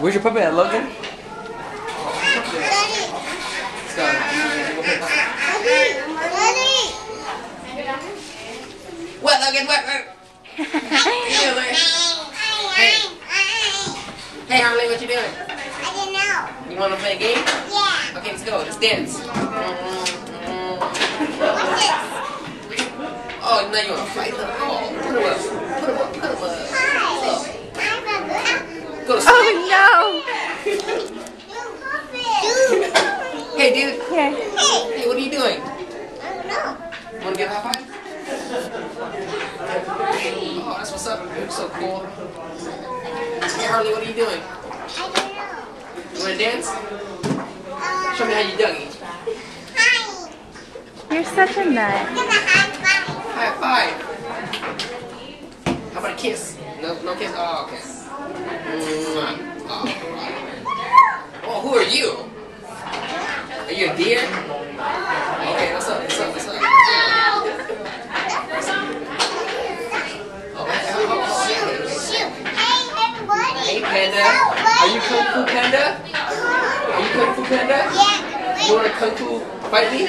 Where's your puppet at, Logan? What, Logan? What? Hey, Harley, what you doing? I don't know. You want to play a game? Yeah. Okay, let's go. Let's dance. What's this? Oh, now you want to fight? Oh, put him up. Put him up. Put him up. Hi. I'm a good. Go to sleep. Oh Hey, dude. no! Here. Hey, what are you doing? I don't know. Want to give a high five? Oh, that's what's up. You're so cool. Hey, Harley, what are you doing? I don't know. You want to dance? Show me how you Dougie. Hi. You're such a nut. Give a high five. High five. How about a kiss? No kiss? Oh, okay. Mwah. Oh, who are you? Are you a deer? Okay, what's up? What's up? What's up? Shoot. Hey, everybody. Hey, Panda. Are you Kung Fu Panda? Are you Kung Fu Panda? Yeah. You want to Kung Fu fight me?